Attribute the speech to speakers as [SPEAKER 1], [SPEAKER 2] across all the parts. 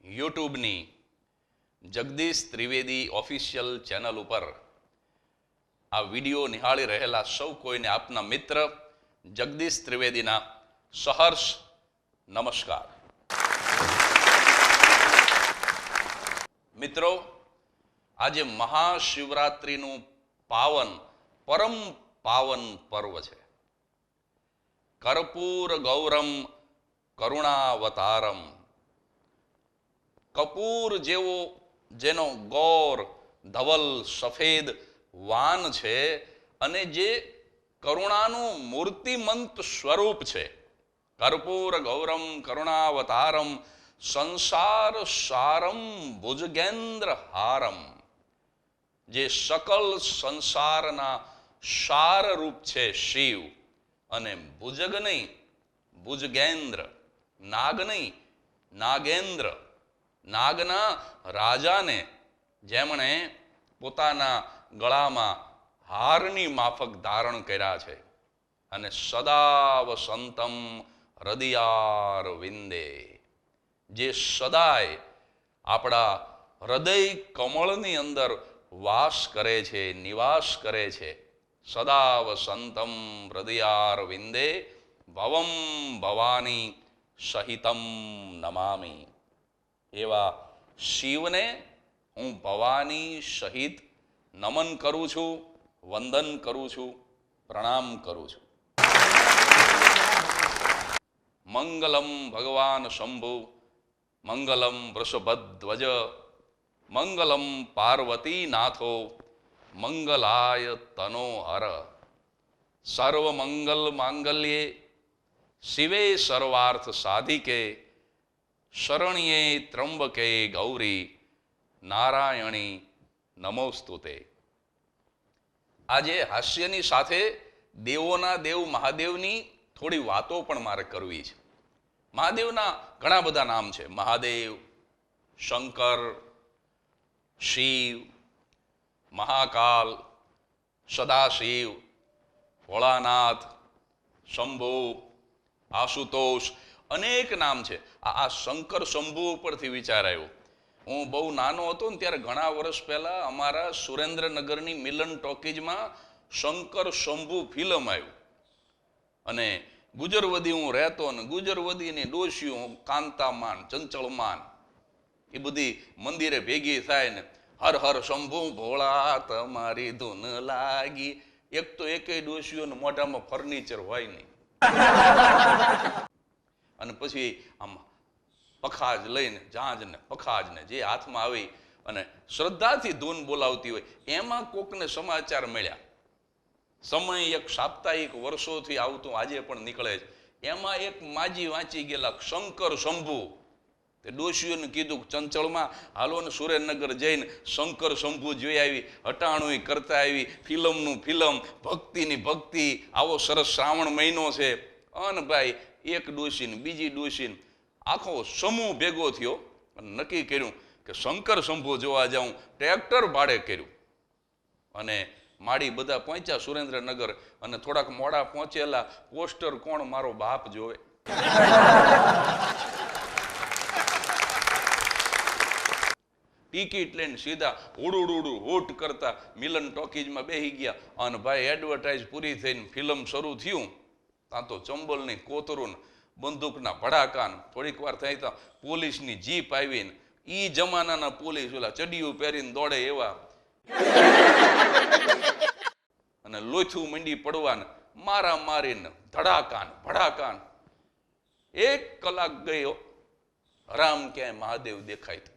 [SPEAKER 1] યુટ્યુબની Jagdish Trivedi official channel ઉપર આ video નિહાળી રહેલા સૌ કોઈને આપના મિત્ર જગદીશ ત્રિવેદીના સહર્ષ નમસ્કાર. મિત્રો, આજે મહાશિવરાત્રિનું પરમ પાવન પર્વ છે. કર્પૂર ગૌરમ કરુણાવતારમ. કપૂર જેનો ગૌર ધવલ સફેદ વાન છે અને જે કરુણાનું મૂર્તિમંત સ્વરૂપ છે. કર્પૂર ગૌરમ કરુણાવતારમ સંસાર સારમ ભુજગેન્દ્ર હારમ. જે સકલ સંસારના સાર રૂપ છે શિવ, અને ભુજગ નહીં ભુજગેન્દ્ર, નાગ નહીં નાગેન્દ્ર, નાગના રાજાને જેમણે પોતાના ગળામાં હારની માફક ધારણ કર્યા છે. અને સદા વસંતમ હૃદયાર વિંદે, જે સદાય આપણા હૃદય કમળની અંદર વાસ કરે છે, નિવાસ કરે છે. સદા વસંતમ હૃદયાર વિંદે ભવમ ભવાની સહિતમ નમામી. એવા શિવને હું ભવાની સહિત નમન કરું છું, વંદન કરું છું, પ્રણામ કરું છું. મંગલમ ભગવાન શંભુ, મંગલમ વૃષભધ્વજ, મંગલમ પાર્વતી નાથો, મંગલાય તનોહર. સર્વમંગલ માંગલ્યે શિવે સર્વાર્થ સાધિકે, શરણ્યે ત્રંબકે ગૌરી નારાયણી નમોસ્તુતે. આજે હાસ્યની સાથે દેવોના દેવ મહાદેવની થોડી વાતો પણ મારે કરવી છે. મહાદેવના ઘણા બધા નામ છે. મહાદેવ, શંકર, શિવ, મહાકાલ, સદાશિવ, ભોળાનાથ, શંભુ, આશુતોષ, અનેક નામ છે. આ શંકર શંભુ ઉપરથી વિચાર આવ્યો. હું બહુ નાનો હતો ને ત્યારે ઘણા વર્ષ પહેલા અમારા સુરેન્દ્રનગરની મિલન ટોકીજમાં શંકર શંભુ ફિલ્મ આવ્યું. અને ગુજરવદી હું રહેતો ને ગુજરવદીની ડોશીઓ કાંતામાન, ચંચળમાન એ બધી મંદિરે ભેગી થાય ને હર હર શંભુ ભોળા તમારી ધૂન લાગી. એક તો એકેય ડોશીઓને મોઢામાં ફર્નિચર હોય નહીં. અને પછી આમ પખાજ લઈને જાંજને પખાજને જે હાથમાં આવી અને શ્રદ્ધાથી ધૂન બોલાવતી હોય. એમાં કોકને સમાચાર મળ્યા. સમય એક સાપ્તાહિક વર્ષોથી આવતું આજે પણ નીકળે છે. એમાં એક માજી વાંચી ગયેલા શંકર શંભુ. તે ડોશીઓને કીધું ચંચળમાં હાલો ને સુરેન્દ્રનગર જઈને શંકર શંભુ જોઈ આવી, હટાણું કરતા આવી, ફિલ્મનું ફિલ્મ, ભક્તિની ભક્તિ. આવો સરસ શ્રાવણ મહિનો છે. અને ભાઈ એક ડોશીને બીજી ડોશીને આખો સમૂહ ભેગો થયો અને નક્કી કર્યું કે શંકર શંભુ જોવા જાઉં. ટ્રેક્ટર ભાડે કર્યું અને માડી બધા પહોંચ્યા સુરેન્દ્રનગર. અને થોડાક મોડા પહોંચેલા. પોસ્ટર કોણ? મારો બાપ જોવે. ટિકિટ લઈને સીધા ઉડું હોટ કરતા મિલન ટોકીજમાં બેસી ગયા. અને ભાઈ એડવર્ટાઇઝ પૂરી થઈને ફિલ્મ શરૂ થયું. ત્યાં તો ચંબલની કોતરું, બંદૂકના ભડાકા. થોડીક વાર થઈ તો પોલીસની જીપ આવીને, ઈ જમાનાના પોલીસ ઓલા ચડિયું પહેરીને દોડે એવા, અને લોથું મંડી પડવાને મારા મારીને ધડાકાન ભડાકાન. 1 કલાક ગયો, હરામ ક્યાંય મહાદેવ દેખાય.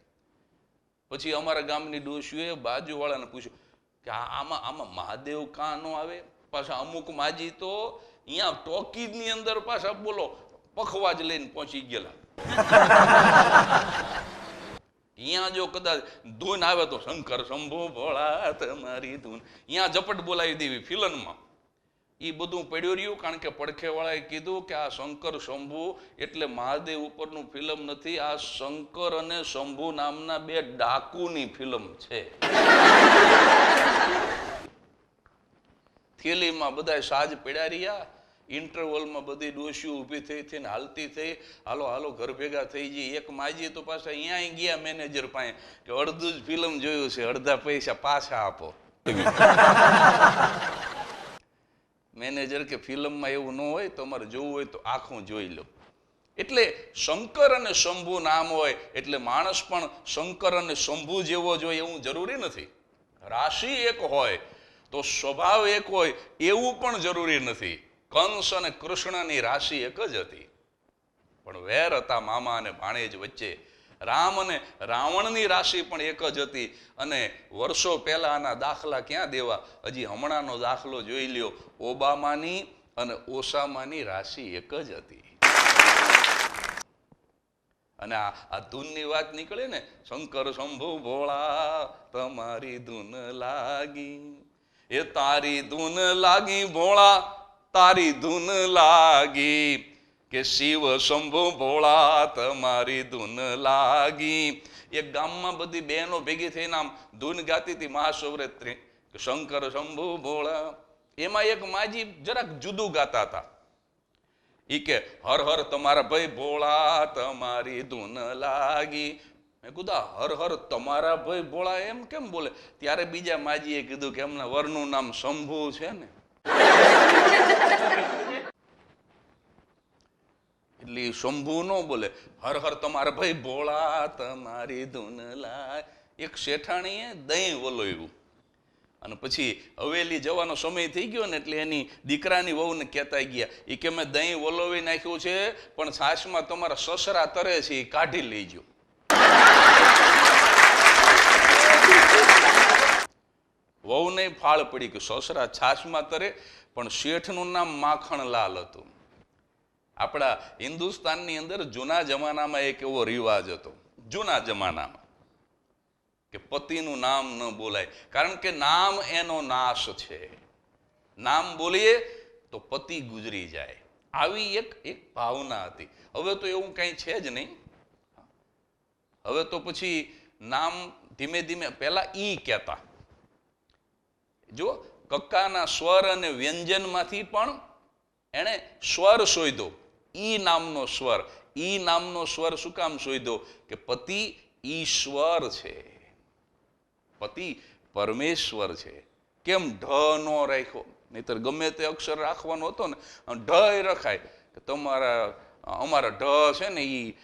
[SPEAKER 1] પછી અમારા ગામની ડોશીઓએ બાજુવાળાને પૂછ્યું કે આમાં મહાદેવ કાં ન આવે? પાછા અમુક માજી તો અહીંયા ટોકીજની અંદર પાછા બોલો પખવાજ લઈને પહોંચી ગયેલા. અહીંયા જો કદાચ ધૂન આવે તો શંકર શંભુ ભોળા તમારી ધૂન, અહીંયા ઝપટ બોલાવી દેવી ફિલ્મમાં. એ બધું પડ્યું રહ્યું. કારણ કે પડખેવાળાએ કીધું કે આ શંકર શંભુ એટલે મહાદેવ ઉપરનું ફિલ્મ નથી, આ શંકર અને શંભુ નામના 2 ડાકુની ફિલ્મ છે. થેલીમાં બધા સાજ પડ્યા રહ્યા. ઇન્ટરવલમાં બધી ડોશીઓ ઊભી થઈ થઈને હાલતી થઈ, હાલો હાલો ઘર ભેગા થઈ જઈએ. એક માજી તો પાછા અહીંયા ગયા મેનેજર પાસે કે અડધું જ ફિલ્મ જોયું છે, અડધા પૈસા પાછા આપો. મેનેજર કે ફિલ્મમાં એવું ન હોય, તમારે જોવું હોય તો આખું જોઈ લો. એટલે શંકર અને શંભુ નામ હોય એટલે માણસ પણ શંકર અને શંભુ જેવો જોઈએ એવું જરૂરી નથી. રાશિ એક હોય તો સ્વભાવ એક હોય એવું પણ જરૂરી નથી. કંસ અને કૃષ્ણની રાશિ એક જ હતી, પણ વેર હતા મામા અને ભાણેજ વચ્ચે. રામ અને રાવણની રાશિ પણ એક જ હતી, અને વર્ષો પહેલાના દાખલા ક્યાં દેવા, હજી હમણાંનો દાખલો જોઈ લ્યો. ઓબામાની અને ઓસામાની રાશિ એક જ હતી. અને આ ધૂનની વાત નીકળે ને, શંકર શંભુ ભોળા તમારી ધૂન લાગી, એ તારી ધૂન લાગી ભોળા તારી ધૂન લાગી, કે શિવ શંભુ ભોળા તમારી ધૂન લાગી. એક ગામમાં બધી બહેનો ભેગી થઈને આમ ધૂન ગાતી હતી મહાશિવરાત્રી, શંકર શંભુ ભોળા. એમાં એક માજી જરાક જુદું ગાતા હતા. ઈ કે હર હર તમારા ભાઈ ભોળા તમારી ધૂન લાગી. મેં કીધું હર હર તમારા ભાઈ ભોળા એમ કેમ બોલે? ત્યારે બીજા માજીએ કીધું કે એમના વરનું નામ શંભુ છે ને, એટલે શંભુ ન બોલે. હર હર તમારા ભાઈ ભોળા તમારી ધૂન લાગ. એક શેઠાણીએ દહીં વલોવ્યું, અને પછી હવેલી જવાનો સમય થઈ ગયો ને એટલે એની દીકરાની વહુને કહેતા ગયા, એ કે મેં દહીં વલોવી નાખ્યું છે, પણ છાશમાં તમારા સસરા તરે છે, એ કાઢી લેજો. વહુને ફાળ પડી કે સસરા છાશમાં તરે, પણ શેઠનું નામ માખણલાલ હતું. આપણા હિન્દુસ્તાનની અંદર જૂના જમાનામાં એક એવો રિવાજ હતો, જૂના જમાનામાં, કે પતિનું નામ ન બોલાય, કારણ કે નામ એનો નાશ છે. નામ બોલીએ તો પતિ ગુજરી જાય, આવી એક ભાવના હતી. હવે તો એવું કઈ છે જ નહીં. હવે તો પછી નામ ધીમે ધીમે, પહેલા ઈ કહેતા. જો કક્કાના સ્વર અને વ્યંજનમાંથી પણ એણે સ્વર શોધ્યો, ઈ નામનો સ્વર. ઈ નામનો સ્વર શું કામ શોધ્યો? કે પતિ ઈશ્વર છે, પતિ પરમેશ્વર છે. કેમ ઢ નો રાખ્યો? નહીતર ગમે તે અક્ષર રાખવાનો હતો ને, ઢ રખાય કે અમારા ઢ છે ને ઈ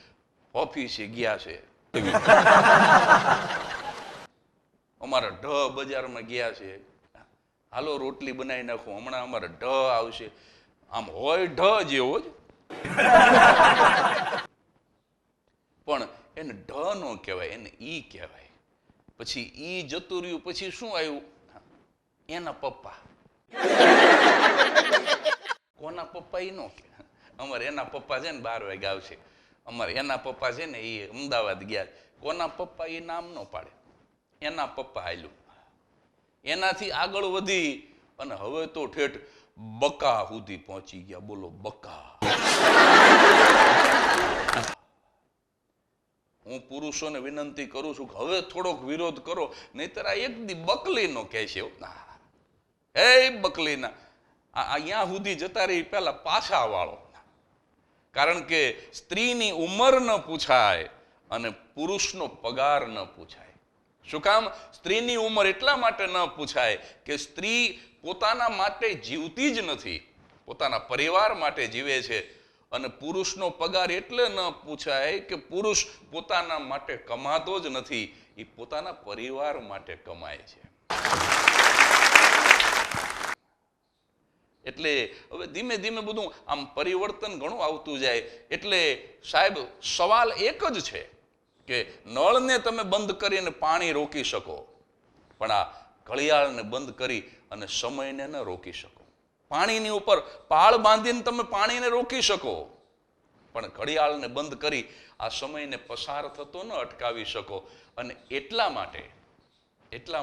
[SPEAKER 1] ઓફિસે ગયા છે, અમારા ઢ બજારમાં ગયા છે, હાલો રોટલી બનાવી નાખો, હમણાં અમારા ઢ આવશે. આમ હોય ઢ જેવો જ, પણ એને ઢ નો કહેવાય, એને ઈ કહેવાય. પછી ઈ જતું રહ્યું, પછી શું આવ્યું? એના પપ્પા. કોના પપ્પા? ઈ નો કે અમારે એના પપ્પા છે ને 12 વાગે આવશે, અમારે એના પપ્પા છે ને એ અમદાવાદ ગયા. કોના પપ્પા? એ નામ નો પાડે, એના પપ્પા હાલ્યું. એનાથી આગળ વધી અને હવે તો ઠેઠ બકા સુધી પહોંચી ગયા. બોલો, બકા. હું પુરુષોને વિનંતી કરું છું કે હવે થોડોક વિરોધ કરો, નહીતર આ એક દી બકલી નો કહે છે, હે બકલીના અહીંયા સુધી જતા રહી, પેલા પાછા વાળો. કારણ કે સ્ત્રીની ઉંમર ન પૂછાય અને પુરુષનો પગાર ન પૂછાય. શું કામ? સ્ત્રીની ઉંમર એટલા માટે ન પૂછાય કે સ્ત્રી પોતાના માટે જીવતી જ નથી, પોતાના પરિવાર માટે જીવે છે. અને પુરુષનો પગાર એટલે ન પૂછાય કે પુરુષ પોતાના માટે કમાતો જ નથી, એ પોતાના પરિવાર માટે કમાય છે. એટલે હવે ધીમે ધીમે બધું આમ પરિવર્તન ઘણું આવતું જાય. એટલે સાહેબ સવાલ એક જ છે કે નળને તમે બંધ કરીને પાણી રોકી શકો, પણ આ ઘડિયાળને બંધ કરી અને સમયને ન રોકી શકો. પાણીની ઉપર પાળ બાંધીને તમે પાણીને રોકી શકો, પણ ઘડિયાળને બંધ કરી આ સમયને પસાર થતો ન અટકાવી શકો. અને એટલા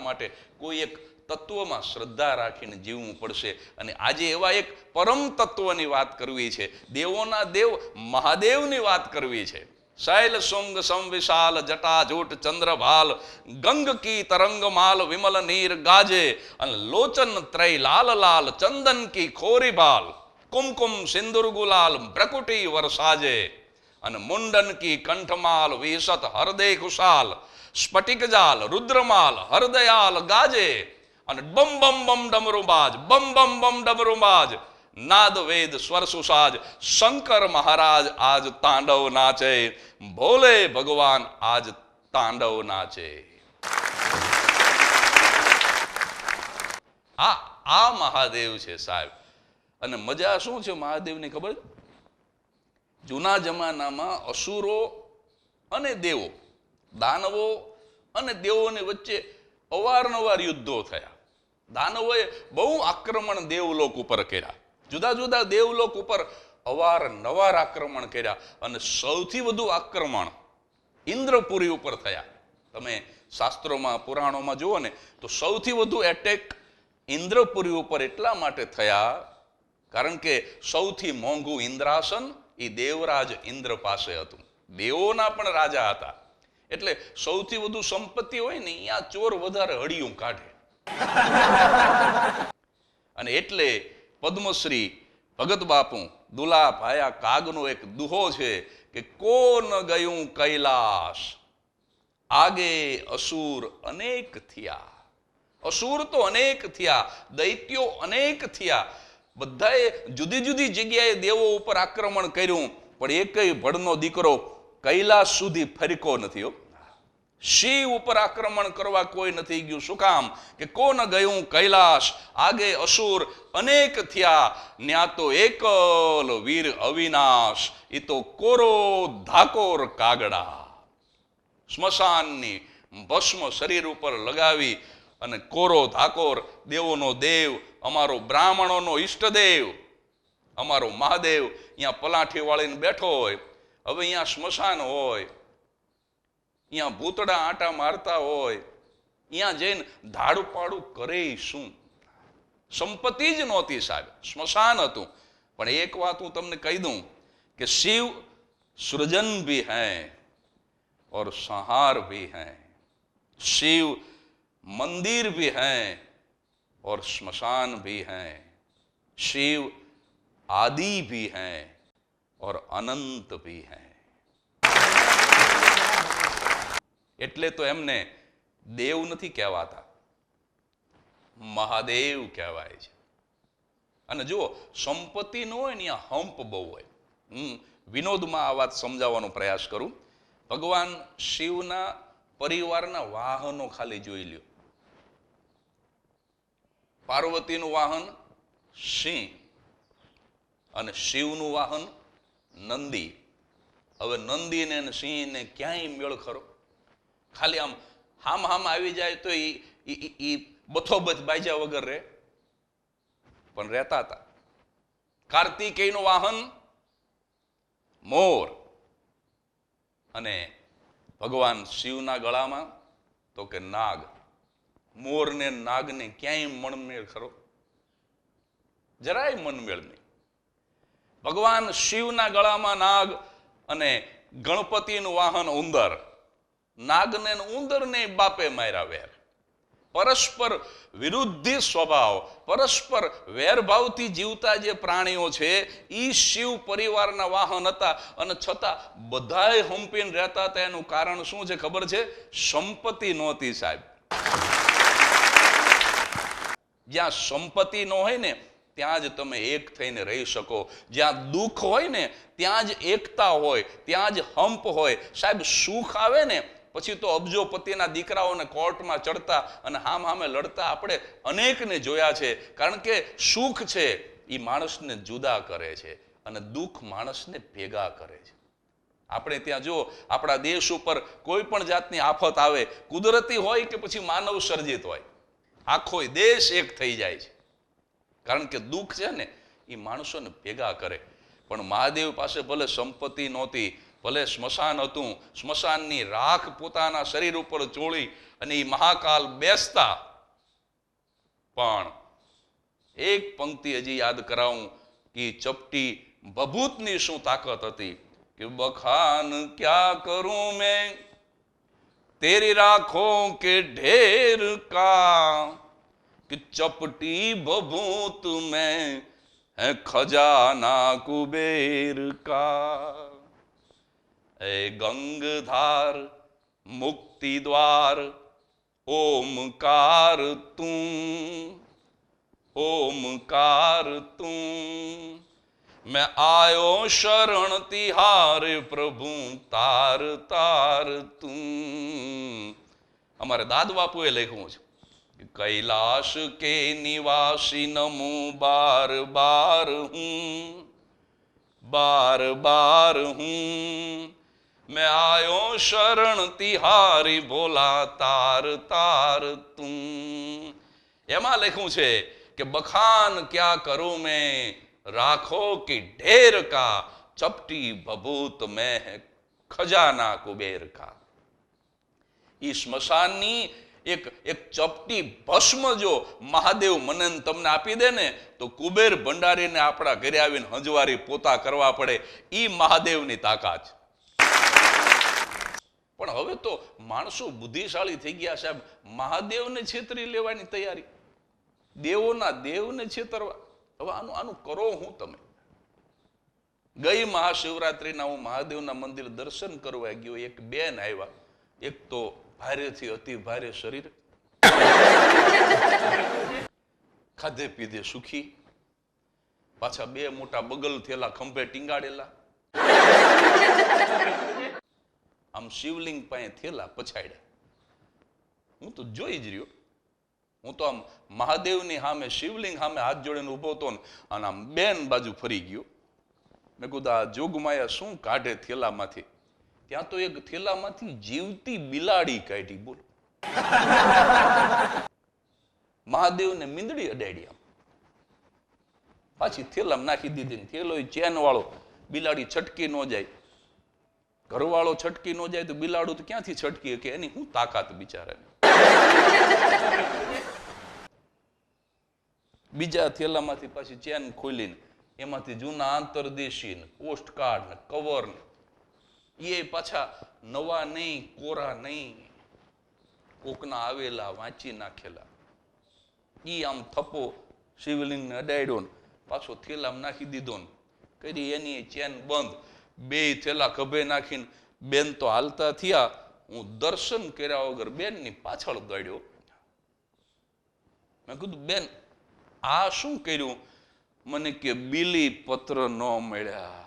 [SPEAKER 1] માટે કોઈ એક તત્વમાં શ્રદ્ધા રાખીને જીવવું પડશે. અને આજે એવા એક પરમ તત્વની વાત કરવી છે, દેવોના દેવ મહાદેવની વાત કરવી છે. શૈલ શુંગ સંવિશાલ જટાજૂટ ચંદ્રભાલ, ગંગ કી તરંગ માલ વિમલ નીર ગાજે, અને લોચન ત્રય લાલ લાલ ચંદન કી ખોરી ભાલ. કુમકુમ સિંદુર ગુલાલ ભ્રકુટી વરસાજે અને મુંડન કી કંઠમાલ વિસત હરદે ખુશાલ સ્ફટિક જાલ રુદ્રમાલ હરદયાલ ગાજે અને બમ બમ બમ ડમરુબાજ બમ બમ બમ ડમરુબાજ નાદ વેદ સ્વર સુસાજ શંકર મહારાજ આજ તાંડવ નાચે ભોલે ભગવાન આજ તાંડવ નાચે. આ મહાદેવ છે સાહેબ. અને મજા શું છે મહાદેવની ખબર છે? જૂના જમાનામાં અસુરો અને દેવો, દાનવો અને દેવોની વચ્ચે અવારનવાર યુદ્ધો થયા. દાનવોએ બહુ આક્રમણ દેવલોક ઉપર કર્યા, જુદા જુદા દેવલોક ઉપર અવારનવાર આક્રમણ કર્યા અને સૌથી વધુ આક્રમણ ઇન્દ્રપુરી ઉપર થયા. તમે શાસ્ત્રોમાં પુરાણોમાં જુઓ ને તો સૌથી વધુ એટેક ઇન્દ્રપુરી ઉપર એટલા માટે થયા કારણ કે સૌથી મોંઘું ઇન્દ્રાસન એ દેવરાજ ઇન્દ્ર પાસે હતું. દેવોના પણ રાજા હતા, એટલે સૌથી વધુ સંપત્તિ હોય ને અહીંયા ચોર વધારે હળિયું કાઢે. અને એટલે પદ્મશ્રી ભગત બાપુ દુલા ભાયા કાગનો એક દુહો છે કે કોન ગયું કૈલાસ આગે અસુર અનેક થયા. અસુર તો અનેક થયા, દૈત્યો અનેક થયા, બધાએ જુદી જુદી જગ્યાએ દેવો ઉપર આક્રમણ કર્યું, પણ એકય ભડનો દીકરો કૈલાસ સુધી ફરકો નથી. શિવ ઉપર આક્રમણ કરવા કોઈ નથી ગયું. શું કામ? કે કોન ગયું કૈલાસ આગે અસુર અનેક થયા, ન્યા તો એકલ વીર અવિનાશ એ તો કોરો ધાકોર કાગડા. સ્મશાનની ભસ્મ શરીર ઉપર લગાવી અને કોરો ધાકોર, દેવોનો દેવ, અમારો બ્રાહ્મણોનો ઈષ્ટદેવ, અમારો મહાદેવ અહીંયા પલાઠી વાળીને બેઠો હોય. હવે અહીંયા સ્મશાન હોય, અહીંયા ભૂતડા આટા મારતા હોય, અહીંયા જઈને ધાડું પાડું કરે શું? સંપત્તિ જ નહોતી સાહેબ, સ્મશાન હતું. પણ એક વાત હું તમને કહી દઉં કે શિવ સૃજન ભી હૈ और संहार भी हैं. शिव मंदिर भी हैं और श्मशान भी हैं. शिव आदि भी हैं और अनंत भी हैं. એટલે તો એમને દેવ નથી કહેવાતા, મહાદેવ કહેવાય છે. અને જુઓ, સંપત્તિ ન હોય ને અહીંયા હંપ બહુ હોય. હું વિનોદમાં આ વાત સમજાવવાનો પ્રયાસ કરું. ભગવાન શિવના પરિવારના વાહનો ખાલી જોઈ લ્યો. પાર્વતીનું વાહન સિંહ અને શિવનું વાહન નંદી. હવે નંદીને અને સિંહને ક્યાંય મેળ ખરો? ખાલી આમ હામ હામ આવી જાય તો એ બથોબથ બાજ્યા વગર રહે, પણ રહેતા હતા. કાર્તિકેયનું વાહન મોર અને ભગવાન શિવના ગળામાં તો કે નાગ. મોર ને નાગને ક્યાંય મનમેળ ખરો? જરાય મનમેળ નહીં. ભગવાન શિવના ગળામાં નાગ અને ગણપતિનું વાહન ઉંદર. નાગને ઉંદરને બાપે માર્યા વેર. પરસ્પર વિરુદ્ધી સ્વભાવ, પરસ્પર વેરભાવથી જીવતા જે પ્રાણીઓ છે એ શિવ પરિવારના વાહન હતા, અને છતાં બધાય હંપીને રહેતા હતા. એનું કારણ શું છે ખબર છે? સંપત્તિ નહોતી સાહેબ. જ્યાં સંપત્તિ ન હોય ને ત્યાં જ તમે એક થઈને રહી શકો. જ્યાં દુઃખ હોય ને ત્યાં જ એકતા હોય, ત્યાં જ હંપ હોય. સાહેબ સુખ આવે ને પછી તો અબજોપતિના દીકરાઓને કોર્ટમાં ચડતા અને હામ હામે લડતા આપણે અનેકને જોયા છે. કારણ કે સુખ છે એ માણસને જુદા કરે છે અને દુઃખ માણસને ભેગા કરે છે. આપણે ત્યાં જો આપણા દેશ ઉપર કોઈ પણ જાતની આફત આવે, કુદરતી હોય કે પછી માનવ સર્જિત હોય, આખો દેશ એક થઈ જાય છે. કારણ કે દુઃખ છે ને એ માણસોને ભેગા કરે. પણ મહાદેવ પાસે ભલે સંપત્તિ નહોતી, ભલે સ્મશાન હતું, સ્મશાનની રાખ પોતાના શરીર ઉપર ચોળી અને એ મહાકાલ બેસતા, પણ એક પંક્તિ હજી યાદ કરાવું કે ચપટી ભભૂતની શું તાકાત હતી કે બખાન ક્યા કરું મેં તેરી રાખો કે ઢેર કા, कि चपटी बभूत में है खजाना कुबेर का। ए गंगधार मुक्ति द्वार ओमकार तू, ओमकार तू। मैं आयो शरण तिहारे प्रभु तार तार तू। અમારે દાદ બાપુએ લખ્યું છે, कैलाश के निवासी नमो बार बार हूं, बार बार हूं। मैं आयो शरण तिहारी भोला तार तार તું। એમાં લખ્યું છે કે બખાન ક્યા કરું મેં, રાખો કે ઢેર કા, ચપટી ભભૂત મેં ખજાના કુબેર કા। ઈ સ્મશાનની એક ચપટી ભસ્મ જો મહાદેવ મને તમને આપી દે ને તો કુબેર ભંડારીને આપણા ઘરે આવીને હંજવારી પોતા કરવા પડે, ઈ મહાદેવની તાકાત છે। પણ હવે તો માણસો બુદ્ધિશાળી થઈ ગયા સાહેબ, મહાદેવને છેતરી લેવાની તૈયારી, દેવોના દેવને છેતરવા। હવે આનું કરો હું તમે। ગઈ મહાશિવરાત્રિના હું મહાદેવના મંદિર દર્શન કરવા ગયો, એક બેન આવ્યા, એક તો ભારેથી અતિ ભારે શરીર, ખાધે પીધે સુખી, પાછા બે મોટા બગલ થયેલા ખંભે ટીંગાડેલા, આમ શિવલિંગ પાસે થયેલા પછાડ્યા। હું તો જોઈ જ રહ્યો, હું તો આમ મહાદેવની સામે શિવલિંગ સામે હાથ જોડીને ઉભો હતો ને અને આમ બેન બાજુ ફરી ગયો। મેં કીધું આ જોગમાયા શું કાઢે થેલામાંથી? ત્યાં તો એક થેલામાંથી જીવતી બિલાડી કાઢી, બોલો। મહાદેવને મીંદડી અડાડી, આમ પાછી થેલામાં નાખી દીધી। થેલો ચેન વાળો, બિલાડી છટકી ન જાય, ઘરવાળો છટકી ન જાય તો બિલાડું તો ક્યાંથી છટકી કે એની શું તાકાત બિચારાને। બીજા થેલામાંથી પાછી ચેન ખોલીને એમાંથી જૂના આંતરદેશી ને પોસ્ટ કાર્ડ ને કવર ને એ પાછા નવા નહીં, કોરા નહીં, કોકના આવેલા વાંચી નાખેલા, ઈ આમ થપ્પો શિવલિંગ ને અડાડ્યો ને પાછો થેલામાં નાખી દીધો ને કરી એની ચેન બંધ। બે થેલા ખભે નાખીને બેન તો હાલતા થયા, હું દર્શન કર્યા વગર બેનની પાછળ દોડ્યો। મેં કીધું બેન આ શું કર્યું? મને કે બીલી પત્ર ન મળ્યા।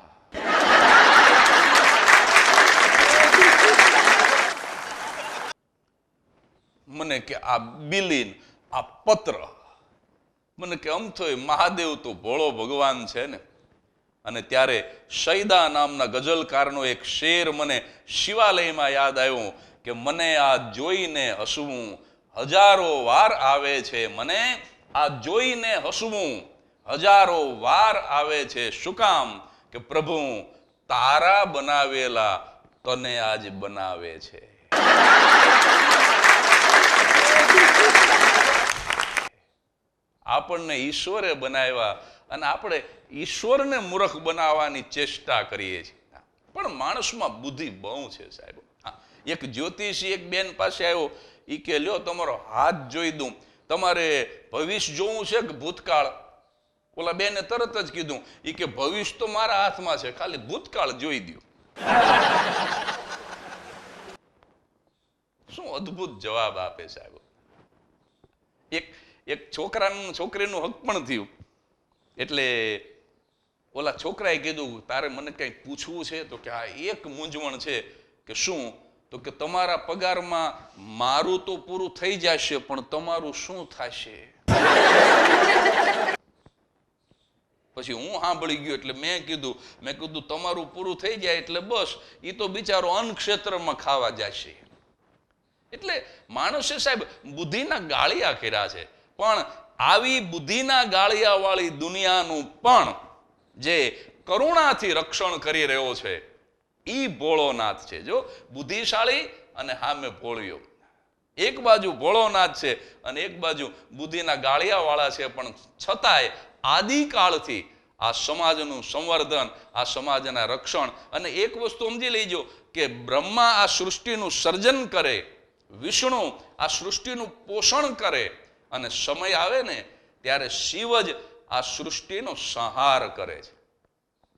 [SPEAKER 1] મને કે આ બિલીન આ પત્ર, મને કે અમથોય મહાદેવ તો ભોળો ભગવાન છે ને। અને ત્યારે શૈદા નામના ગઝલકારનો એક શેર મને શિવાલયમાં યાદ આવ્યો કે મને આ જોઈને હસવું હજારો વાર આવે છે, મને આ જોઈને હસવું હજારો વાર આવે છે। શું કામ? કે પ્રભુ તારા બનાવેલા તને આજ બનાવે છે। આપણને ઈશ્વરે બનાવ્યા અને આપણે ઈશ્વરને મૂર્ખ બનાવવાની ચેષ્ટા કરીએ છીએ, પણ માણસમાં બુદ્ધિ બહુ છે સાહેબ। એક જ્યોતિષી એક બેન પાસે આવ્યો, ઈ કે લ્યો તમારો હાથ જોઈ દઉં, તમારે ભવિષ્ય જોવું છે કે ભૂતકાળ? ઓલા બેને તરત જ કીધું, ઈ કે ભવિષ્ય તો મારા હાથમાં છે, ખાલી ભૂતકાળ જોઈ દો। શું અદ્ભુત જવાબ આપે સાહેબ। એક છોકરીનું હક પણ થયું, એટલે ઓલા છોકરાએ કીધું તારે મને કંઈક પૂછવું છે? તો કે આ એક મૂંઝવણ છે। કે શું? તો કે તમારા પગારમાં મારું તો પૂરું થઈ જશે પણ તમારું શું થશે? પછી હું સાંભળી ગયો એટલે મેં કીધું તમારું પૂરું થઈ જાય એટલે બસ, એ તો બિચારો અન્ન ક્ષેત્રમાં ખાવા જશે। એટલે માણસે સાહેબ બુદ્ધિના ગાળિયા કર્યા છે, પણ આવી બુદ્ધિના ગાળિયા વાળી દુનિયાનું પણ જે કરુણાથી રક્ષણ કરી રહ્યો છે ઈ ભોળોનાથ છે। જો બુદ્ધિશાળી અને સામે ભોળિયો, એક બાજુ ભોળોનાથ છે અને એક બાજુ બુદ્ધિના ગાળિયા વાળા છે, પણ છતાંય આદિકાળથી આ સમાજનું સંવર્ધન, આ સમાજના રક્ષણ। અને એક વસ્તુ સમજી લેજો કે બ્રહ્મા આ સૃષ્ટિનું સર્જન કરે, વિષ્ણુ આ સૃષ્ટિનું પોષણ કરે, અને સમય આવે ને ત્યારે શિવ જ આ સૃષ્ટિનો સંહાર કરે છે.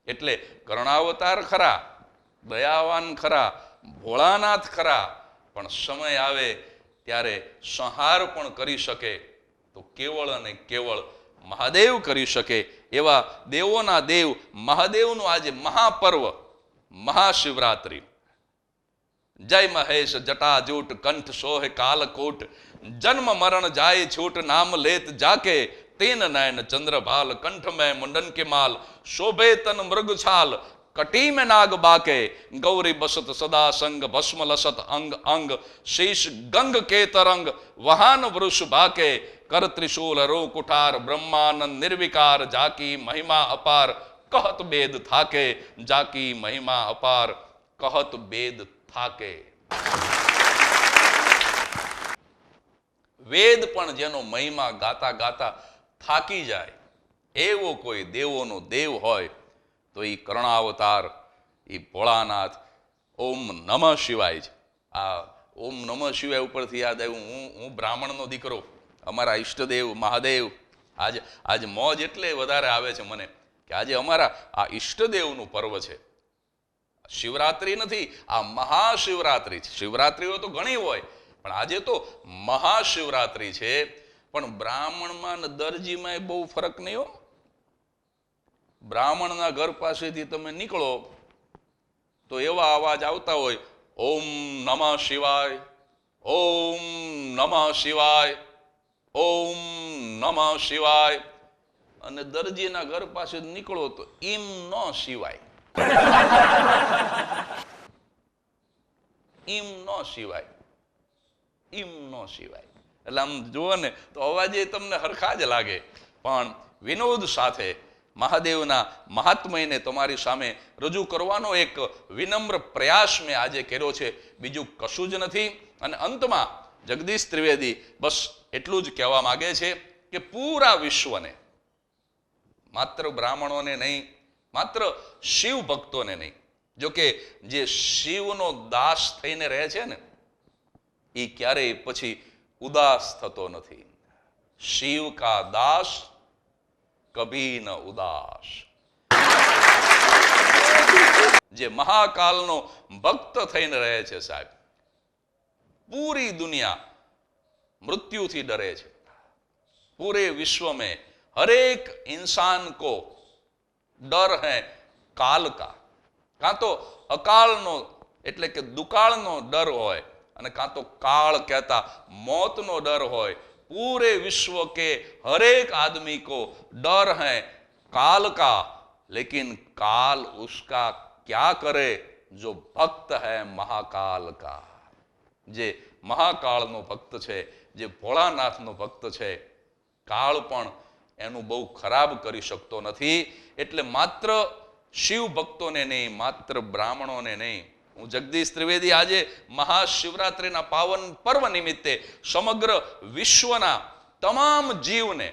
[SPEAKER 1] એટલે કર્ણાવતાર ખરા, દયાવાન ખરા, ભોળાનાથ ખરા, પણ સમય આવે ત્યારે સંહાર પણ કરી શકે તો કેવળ અને કેવળ મહાદેવ કરી શકે. એવા દેવોના દેવ મહાદેવનું આજે મહાપર્વ મહાશિવરાત્રિ. જય મહેશ જટાજૂટ કંઠ સોહે કાલકોટ, જન્મ મરણ જાય છૂટ નામ લેત જાકે, તેન નયન ચંદ્રભાલ કંઠ में मुंडन के माल, शोभे तन मृग छाल कटी में नाग बाके, गौरी बसत सदा संग भस्म लसत अंग अंग, शीश गंग के तरंग वहान वृष बाके, कर त्रिशूल रो कुठार ब्रह्मानंद निर्विकार, जाकी महिमा अपार कहत बेद थाके, जाकी महिमा अपार कहत बेद થાકે. વેદ પણ જેનો મહિમા ગાતા ગાતા થાકી જાય એવો કોઈ દેવોનો દેવ હોય તો એ કર્ણાવતાર, એ ભોળાનાથ. ઓમ નમઃ શિવાય છે. આ ઓમ નમઃ શિવાય ઉપરથી યાદ આવ્યું, હું બ્રાહ્મણનો દીકરો, અમારા ઈષ્ટદેવ મહાદેવ. આજે મોજ એટલે વધારે આવે છે મને કે આજે અમારા આ ઈષ્ટદેવનું પર્વ છે. શિવરાત્રિ નથી, આ મહાશિવરાત્રિ છે. શિવરાત્રિઓ તો ઘણી હોય પણ આજે તો મહાશિવરાત્રિ છે. પણ બ્રાહ્મણમાં ને દરજીમાં બહુ ફરક નહીં હો. બ્રાહ્મણના ઘર પાસેથી તમે નીકળો તો એવા અવાજ આવતા હોય, ઓમ નમઃ શિવાય, ઓમ નમઃ શિવાય, ઓમ નમઃ શિવાય. અને દરજીના ઘર પાસે નીકળો તો એમ ન શિવાય, એમ ન સિવાય, એમ ન સિવાય. એટલે આમ જુઓ ને તો અવાજે તમને હરખા જ લાગે, પણ વિનોદ સાથે મહાદેવના મહાત્મયને તમારી સામે રજૂ કરવાનો એક વિનમ્ર પ્રયાસ મેં આજે કર્યો છે, બીજું કશું જ નથી. અને અંતમાં જગદીશ ત્રિવેદી બસ એટલું જ કહેવા માંગે છે કે પૂરા વિશ્વને, માત્ર બ્રાહ્મણોને નહીં, માત્ર શિવ ભક્તોને નહીં, જોકે જે શિવનો દાસ થઈને રહે છે ને એ ક્યારેય પછી ઉદાસ થતો નથી. શિવ કા દાસ કભી ન ઉદાસ. જે મહાકાલનો ભક્ત થઈને રહે છે સાહેબ, પૂરી દુનિયા મૃત્યુથી ડરે છે. પૂરે વિશ્વ में हर एक इंसान को डर है काल का. કાં તો અકાળનો એટલે કે દુકાળનો ડર હોય અને કાં તો કાળ કહેતા મોતનો ડર હોય. પૂરે વિશ્વ के हर एक आदमी को डर है काल का, लेकिन काल उसका क्या करे जो भक्त है महाकाल का. જે મહાકાળનો ભક્ત છે, જે ભોળાનાથનો ભક્ત છે, કાળ પણ એનું બહુ ખરાબ કરી શકતો નથી. એટલે માત્ર શિવ ભક્તોને નહીં, માત્ર બ્રાહ્મણોને નહીં, હું જગદીશ ત્રિવેદી આજે મહાશિવરાત્રિના પાવન પર્વ નિમિત્તે સમગ્ર વિશ્વના તમામ જીવને,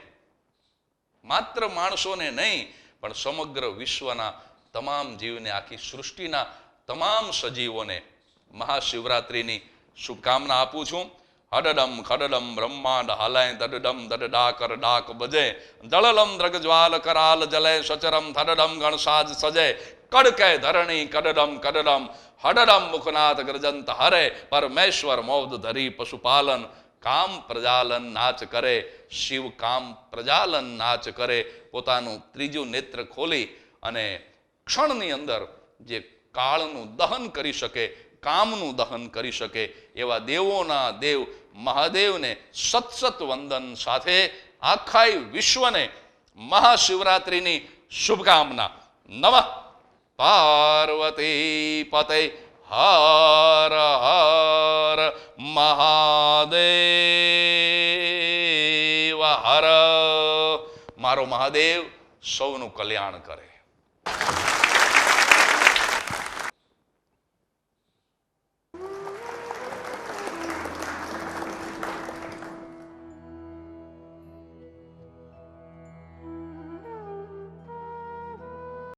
[SPEAKER 1] માત્ર માણસોને નહીં પણ સમગ્ર વિશ્વના તમામ જીવને, આખી સૃષ્ટિના તમામ સજીવોને મહાશિવરાત્રિની શુભકામના આપું છું. હડડમ ખડડમ બ્રહ્માંડ હાલાય, દડડમ દડડા કર ડાક બજે, દળલમ દ્રગજ્વાલ કરાલ જલે, સચરમ થડડમ ગણસાજ સજે, કડકે ધરણી કડડમ કડડમ, હડડમ મુખનાથ ગરજંત હરે, પરમેશ્વર મોદ ધરી પશુપાલન, કામ પ્રજાલન નાચ કરે, શિવ કામ પ્રજાલન નાચ કરે. પોતાનું ત્રીજું નેત્ર ખોલી અને ક્ષણની અંદર જે કાળનું દહન કરી શકે, કામનું દહન કરી શકે એવા દેવોના દેવ મહાદેવને સતસત વંદન સાથે આખા વિશ્વને મહાશિવરાત્રિની શુભકામના. નમઃ પાર્વતી પતે હર હર મહાદેવ હર. મારો મહાદેવ સૌનું કલ્યાણ કરે.